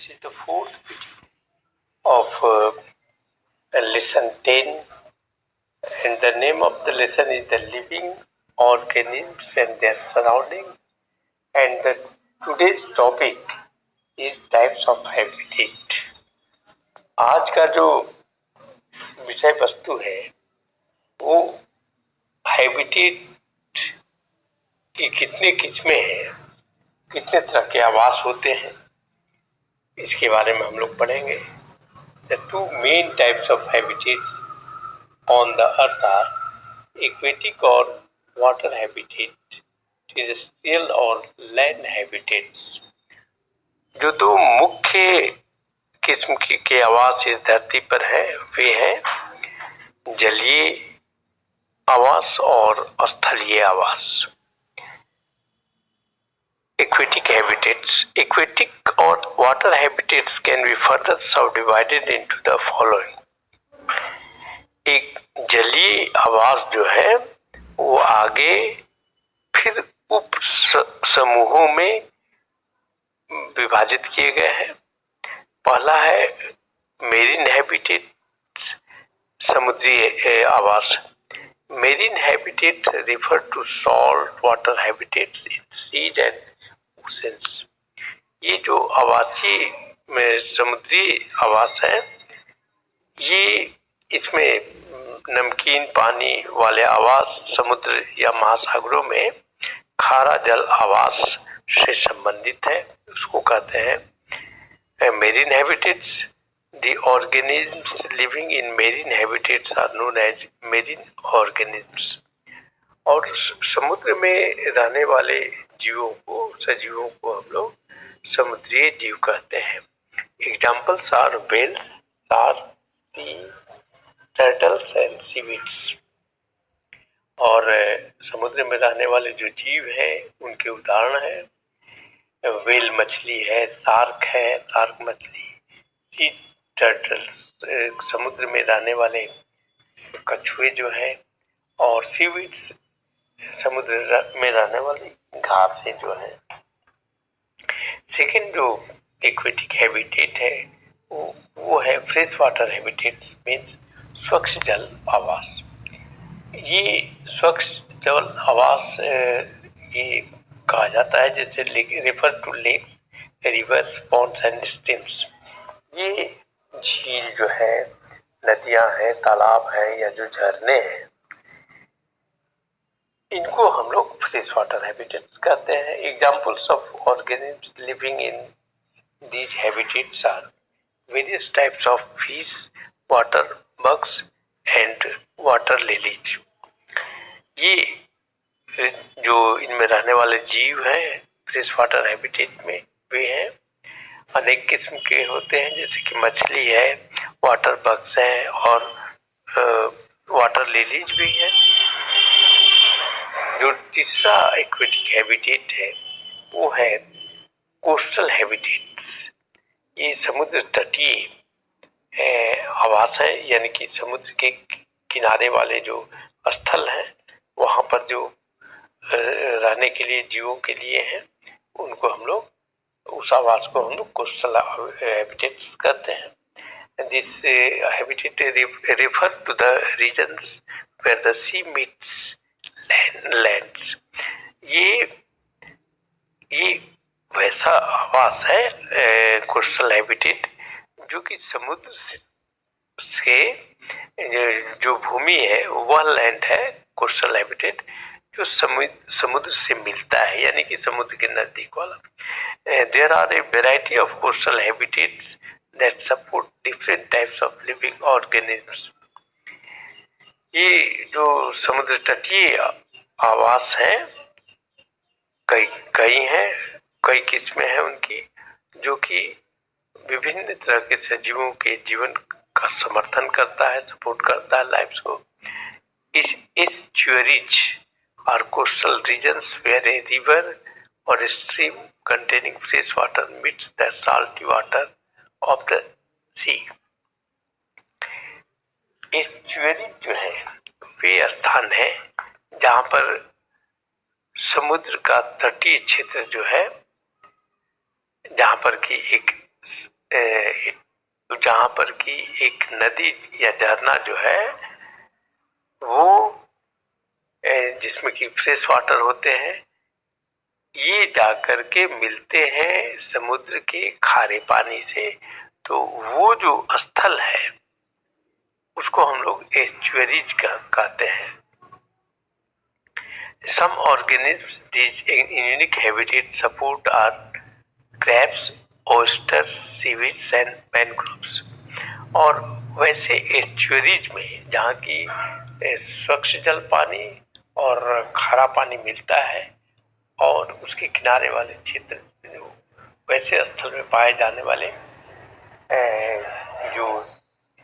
is the fourth video of lesson 10, and the name of the lesson is the living organisms and their surroundings, and today's topic is types of habitat. आज का जो विषय वस्तु है वो habitat की कितने किस्में हैं, कितने तरह के आवास होते हैं, इसके बारे में हम लोग पढ़ेंगे। The two main types of habitats on the earth are aquatic or water habitat, terrestrial और land habitats। जो दो मुख्य किस्म के आवास इस धरती पर है वे हैं जलीय आवास और स्थलीय आवास। Aquatic habitats. Aquatic or water habitats can be further subdivided into the following. एक जलीय आवास जो है वो आगे फिर उप समूहों में विभाजित किए गए हैं। पहला है मेरीन हैबिटेट, समुद्री आवास। Marine habitat refer to salt water habitats in seas and oceans. ये जो आवासीय में समुद्री आवास है ये इसमें नमकीन पानी वाले आवास समुद्र या महासागरों में खारा जल आवास से संबंधित है, उसको कहते हैं marine habitats. The organisms living in marine habitats are known as marine organisms। और समुद्र में रहने वाले जीवों को, सजीवों को हम लोग समुद्रीय जीव कहते हैं। Examples are whales, shark, sea turtles and seaweeds. और समुद्र में रहने वाले जो जीव हैं उनके उदाहरण है व्हेल मछली है, शार्क है, शार्क मछली, सी टर्टल्स समुद्र में रहने वाले कछुए जो हैं, और सीवीड्स समुद्र में रहने वाली घासें जो हैं। सेकेंड जो एक्वेटिक हैबिटेट है वो है फ्रेश वाटर हैबिटेट, मीन्स स्वच्छ जल आवास। ये स्वच्छ जल आवास ये कहा जाता है जैसे refer to lake, rivers, ponds and streams. ये झील जो है, नदियां हैं, तालाब हैं या जो झरने हैं, इनको हम लोग फ्रेश वाटर हैबिटेट्स कहते हैं। Examples of organisms living in these habitats are various types of fish, water bugs and water lilies. ये जो इनमें रहने वाले जीव हैं फ्रेश वाटर हैबिटेट में वे हैं अनेक किस्म के होते हैं, जैसे कि मछली है, वाटर बग्स हैं और वाटर लिलीज भी है। जो तीसरा एक्वेटिक हैबिटेट है वो है कोस्टल हैबिटेट्स। ये समुद्र तटीय आवास है, यानी कि समुद्र के किनारे वाले जो स्थल हैं वहां पर जो रहने के लिए जीवों के लिए हैं उनको हम लोग, उस आवास को हम लोग कोस्टल हैबिटेट्स कहते हैं। This habitat refer to the regions where the sea meets lands. ये वैसा आवास है कोस्टल हैबिटेट जो कि समुद्र से जो भूमि है वह लैंड है कोस्टल हैबिटेट जो समुद्र से मिलता है, यानी कि समुद्र के नजदीक वाला। There are a variety of coastal habitats that support different types of living organisms। ये जो समुद्र तटीय आवास है कई किस्में हैं उनकी, जो कि विभिन्न तरह के सजीवों के जीवन का समर्थन करता है, सपोर्ट करता है लाइफ को। इस estuaries are coastal regions where a river or a stream containing fresh water meets the salty water of the sea। estuaries जो है वे स्थान है जहाँ पर समुद्र का तटीय क्षेत्र जो है, जहाँ पर कि एक जहाँ पर कि एक नदी या झरना जो है वो जिसमें कि फ्रेश वाटर होते हैं, ये जाकर के मिलते हैं समुद्र के खारे पानी से। तो वो जो स्थल है उसको हम लोग एस्चुअरीज कहते हैं। Some organisms these in unique habitat support are crabs, oysters, seaweeds and mangroves। और वैसे एस्चुअरीज में जहाँ की स्वच्छ जल पानी और खारा पानी मिलता है और उसके किनारे वाले क्षेत्र जो वैसे स्थल में पाए जाने वाले जो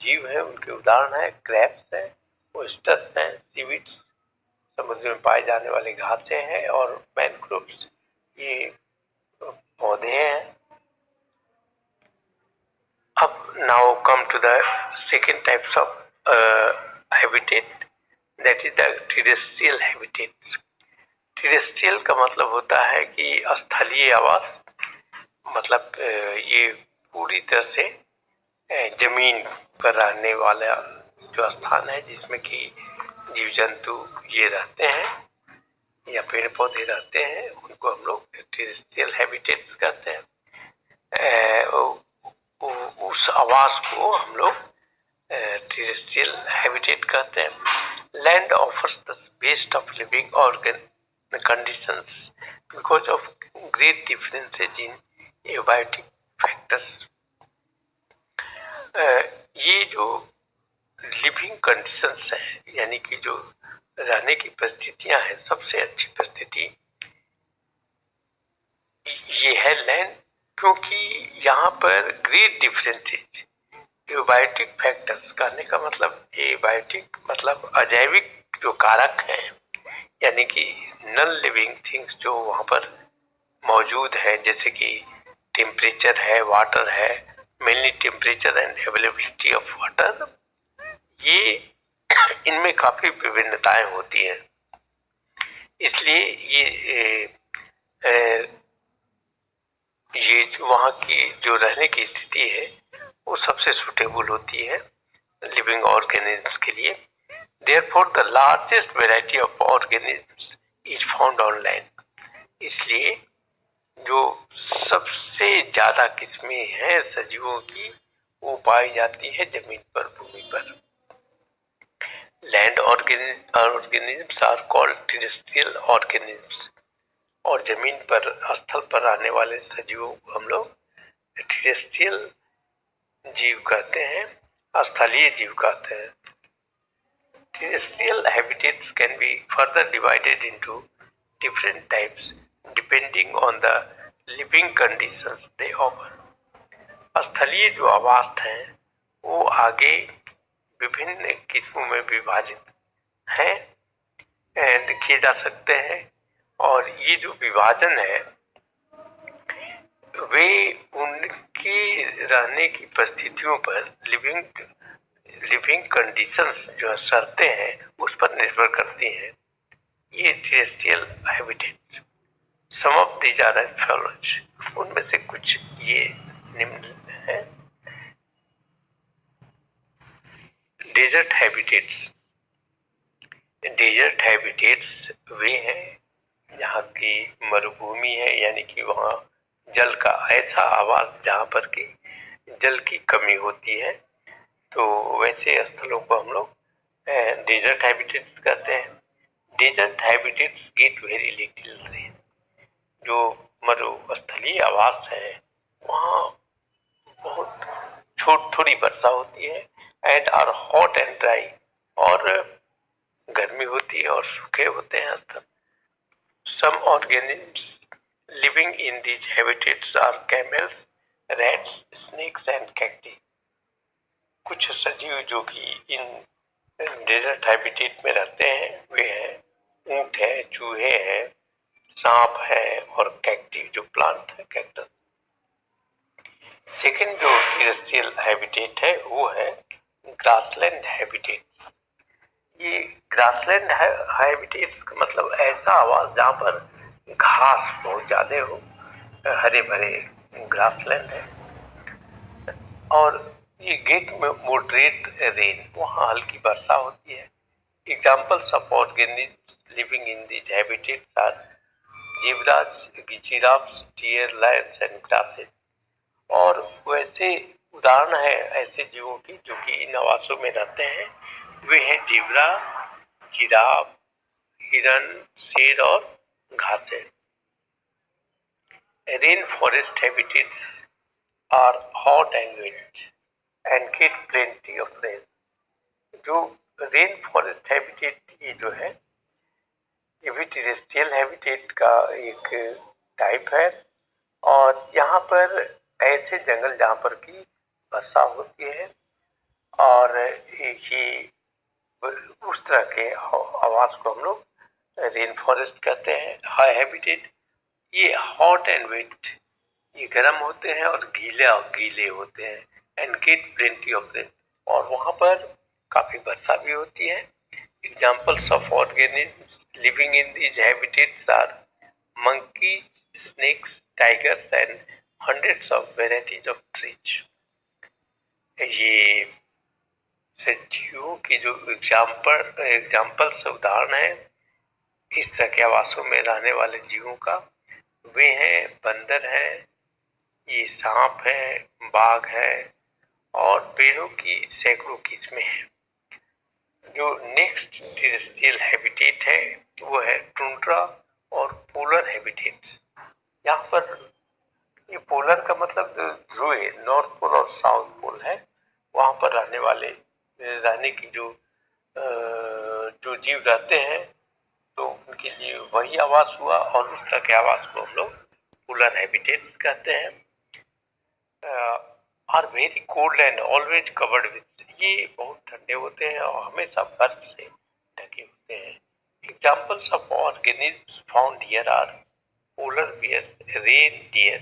जीव है उनके उदाहरण है क्रैब्स हैं, ओयस्टर्स हैं, सीवीड्स समुद्र में पाए जाने वाले घासें हैं और मैनग्रोव्स ये पौधे हैं। अब now come to the second types of habitat, that is the terrestrial habitat. Terrestrial का मतलब होता है कि स्थलीय आवास, मतलब ये पूरी तरह से जमीन पर रहने वाला जो स्थान है जिसमें कि जीव जंतु ये रहते हैं या पेड़ पौधे रहते हैं, उनको हम लोग टेरेस्ट्रियल हैबिटेट्स कहते हैं। उस आवास को हम लोग टेरेस्ट्रियल हैबिटेट कहते हैं। Land offers the best of living organ conditions because of great differences in abiotic factors. ये जो लिविंग कंडीशंस है यानी कि जो रहने की परिस्थितियां हैं, सबसे अच्छी परिस्थिति ये है लैंड, क्योंकि यहाँ पर ग्रेट डिफरेंसेज एबायोटिक फैक्टर्स कहने का मतलब एबायोटिक मतलब अजैविक जो कारक हैं यानी कि नॉन लिविंग थिंग्स जो वहाँ पर मौजूद है, जैसे कि टेम्परेचर है, वाटर है, mainly temperature and availability of water, ये इनमें काफी विभिन्नताएं होती हैं। इसलिए ये वहाँ की जो रहने की स्थिति है वो सबसे सुटेबल होती है लिविंग ऑर्गेनिज्म्स के लिए। Therefore the largest variety of organisms is found on land. इसलिए जो सबसे ज्यादा किस्में हैं सजीवों की वो पाई जाती है जमीन पर, भूमि पर। Land organisms are called terrestrial organisms. और जमीन पर स्थल पर रहने वाले सजीवों को हम लोग टेरेस्ट्रियल जीव कहते हैं, स्थलीय जीव कहते हैं। Terrestrial habitats can be further divided into different types depending on the living conditions they offer। स्थलीय जो आवास हैं वो आगे विभिन्न किस्मों में विभाजित हैं एंड किए जा सकते हैं। और ये जो विभाजन है वे उनकी रहने की परिस्थितियों पर लिविंग कंडीशंस जो शर्तें हैं उस पर निर्भर करती हैं। ये terrestrial habitat some of these are as follows. उनमें से कुछ ये निम्न है। Desert habitats. डेजर्ट हैबिटेट्स वे हैं जहाँ की मरुभूमि है यानी कि वहाँ जल का ऐसा आवास जहाँ पर कि जल की कमी होती है, तो वैसे स्थलों को हम लोग डेजर्ट हैबिटेट्स कहते हैं। Desert habitats get very little rain. जो मरुस्थलीय आवास है वहाँ बहुत थोड़ी वर्षा होती है and are hot and dry, और गर्मी होती है और सूखे होते हैं स्थल। Some organisms living in these habitats are camels, rats, snakes and cacti. कुछ सजीव जो कि इन डेजर्ट हैबिटेट में रहते हैं वे हैं ऊंट है, चूहे हैं, सांप है और कैक्टी जो प्लांट है, कैक्टस। सेकेंड जो टेरेस्ट्रियल हैबिटेट है वो है ग्रासलैंड हैबिटेट। ये ग्रासलैंड हैबिटेट का मतलब ऐसा आवास जहाँ पर घास बहुत ज्यादा हो, हरे भरे ग्रासलैंड है। और ये गेट में मॉडरेट रेन, वहाँ हल्की वर्षा होती है। Examples of organism living in this habitats are zebras, giraffes, deer, lions and grasses। और वैसे उदाहरण है ऐसे जीवों की जो कि इन आवासों में रहते हैं, वे हैं जेबरा, जिराफ, हिरन, शेर और घासें। Rain forest habitats are hot and wet and get plenty of rain. जो रेन फॉरेस्ट हैबिटेट ये जो है ये भी टेरेस्ट्रियल हैबिटेट का एक टाइप है, और यहाँ पर ऐसे जंगल जहाँ पर की वर्षा होती है और ये उस तरह के आवास को हम लोग रेन फॉरेस्ट कहते हैं। हाई हैबिटेट ये हॉट एंड वेट, ये गर्म होते हैं और गीले होते हैं। And get plenty of rain, और वहाँ पर काफी वर्षा भी होती है। Examples of organism living in these habitats are monkeys, snakes, tigers and hundreds of varieties of trees। ये जीवों की जो एग्जाम्पल्स उदाहरण है इस तरह के आवासों में रहने वाले जीवों का, वे हैं बंदर है, ये सांप है, बाघ है और पेड़ों की सैकड़ों किस्में हैं। जो नेक्स्ट टेरेस्ट्रियल हैबिटेट है वो है टुंड्रा और पोलर हैबिटेट। यहाँ पर ये पोलर का मतलब ध्रुव, नॉर्थ पोल और साउथ पोल है, वहाँ पर रहने की जो जीव रहते हैं तो उनके लिए वही आवास हुआ, और उस तरह के आवास को हम लोग पोलर हैबिटेट कहते हैं। Are very cold and always covered with, ये बहुत ठंडे होते हैं और हमेशा बर्फ से ढके होते हैं। Examples of organism found here are polar bear, reindeer,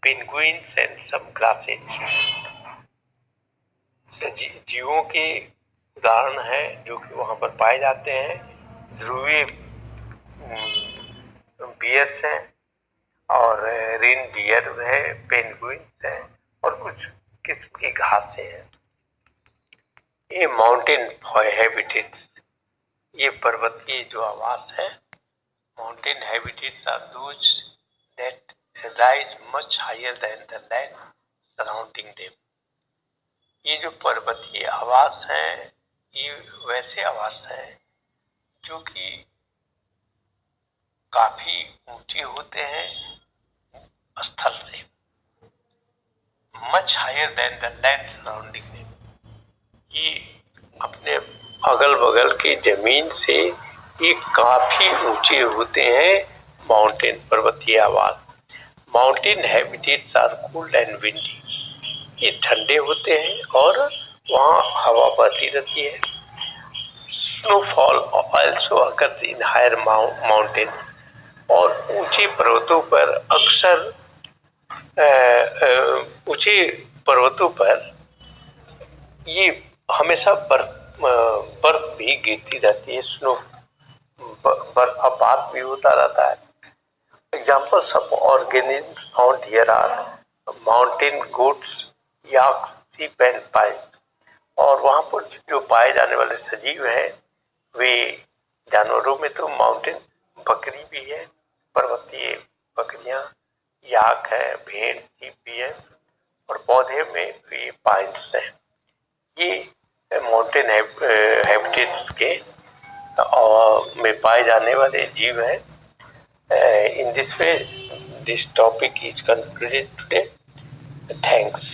penguins and some grasses. जीवों के उदाहरण है जो कि वहां पर पाए जाते हैं, ध्रुवीय बियर्स हैं और रेन डियर है, पेंगुइन्स हैं और कुछ किस्म की घासें हैं। ये माउंटेन हैबिटेट्स, ये पर्वतीय जो आवास है, mountain habitats are those that rise much higher than the land surrounding them. ये जो पर्वतीय आवास है ये वैसे आवास है जो कि काफी ऊंचे होते हैं स्थल से, much higher than the land surrounding them. ये अपने अगल बगल की जमीन से ये काफी ऊंचे होते हैं, माउंटेन पर्वतीय आवास। Mountain habitats are cooled and windy, ये ठंडे होते हैं और वहाँ हवा बहती रहती है। Snowfall also occurs in higher mountain, और ऊंचे पर्वतों पर अक्सर ऊंचे पर्वतों पर ये हमेशा बर्फ भी गिरती रहती है, स्नो बर्फपात भी होता रहता है। Examples of organism found here are mountain goats, yak, sheep and pines. और वहाँ पर जो पाए जाने वाले सजीव हैं वे जानवरों में तो माउंटेन बकरी भी है, पर्वतीय बकरियां, याक है, भेड़, शीप भी है, और पौधे में वे पाइन्स हैं। ये माउंटेन हैबिटेट्स के में पाए जाने वाले जीव हैं। In this way this topic is concluded today. Thanks.